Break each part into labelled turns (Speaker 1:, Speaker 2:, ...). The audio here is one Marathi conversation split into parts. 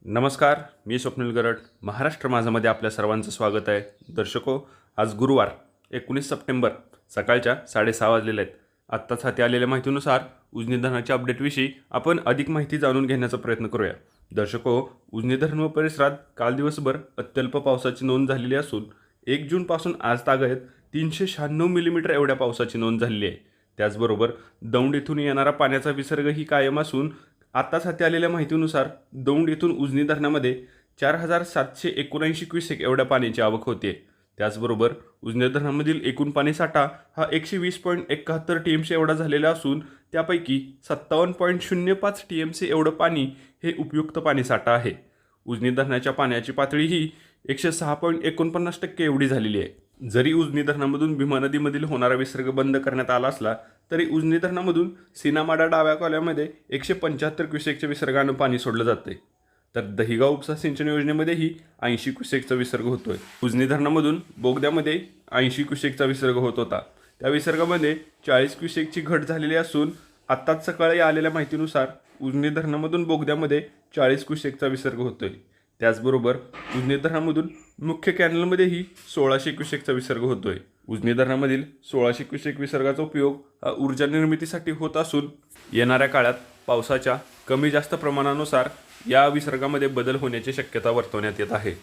Speaker 1: नमस्कार, मी स्वप्नील गरड. महाराष्ट्र माझामध्ये आपल्या सर्वांचं स्वागत आहे. दर्शको, आज गुरुवार 19 सप्टेंबर सकाळच्या 6:30 वाजलेले आहेत. आत्ताच हाती आलेल्या माहितीनुसार उजनी धरणाच्या अपडेटविषयी आपण अधिक माहिती जाणून घेण्याचा प्रयत्न करूया. दर्शको, उजनी धरण व परिसरात काल दिवसभर अत्यल्प पावसाची नोंद झालेली असून 1 जूनपासून आज तागत 396 मिलीमीटर एवढ्या पावसाची नोंद झालेली आहे. त्याचबरोबर दौंड येथून येणारा पाण्याचा विसर्गही कायम असून आत्ताच हाती आलेल्या माहितीनुसार दौंड येथून उजनी धरणामध्ये 4779 क्युसेक एवढ्या पाण्याची आवक होते. त्याचबरोबर उजनी धरणामधील एकूण पाणीसाठा हा 120.71 TMC एवढा झालेला असून त्यापैकी 57.05 TMC एवढं पाणी हे उपयुक्त पाणीसाठा आहे. उजनी धरणाच्या पाण्याची पातळीही 106.49% एवढी झालेली आहे. जरी उजनी धरणामधून भीमा नदीमधील होणारा विसर्ग बंद करण्यात आला असला तरी उजनी धरणामधून सीनामाडा डाव्या कॉल्यामध्ये 175 क्युसेकच्या विसर्गानं पाणी सोडलं जाते. तर दहिगाव उपसा सिंचन योजनेमध्येही 80 क्युसेकचा विसर्ग होतोय. उजनी धरणामधून बोगद्यामध्ये 80 क्युसेकचा विसर्ग होत होता. त्या विसर्गामध्ये 40 क्युसेकची घट झालेली असून आत्ताच सकाळी आलेल्या माहितीनुसार उजनी धरणामधून बोगद्यामध्ये 40 क्युसेकचा विसर्ग होतोय. त्याचबरोबर उजनी धरणामधून मुख्य कॅनलमध्येही 1600 क्युसेकचा विसर्ग होतोय. उजनी धरणामधील 1600 क्युसेक विसर्गाचा उपयोग हा ऊर्जा निर्मितीसाठी होत असून येणाऱ्या काळात पावसाच्या कमी जास्त प्रमाणानुसार या विसर्गामध्ये बदल होण्याची शक्यता वर्तवण्यात येत आहे.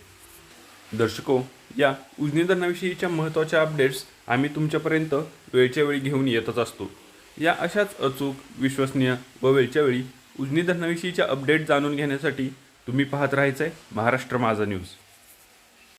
Speaker 1: दर्शको, या उजनी धरणाविषयीच्या महत्त्वाच्या अपडेट्स आम्ही तुमच्यापर्यंत वेळच्या वेळी घेऊन येतच असतो. या अशाच अचूक, विश्वसनीय व वेळच्या वेळी उजनी धरणाविषयीच्या अपडेट जाणून घेण्यासाठी तुम्ही पाहत राहायचं आहे महाराष्ट्र माझा न्यूज.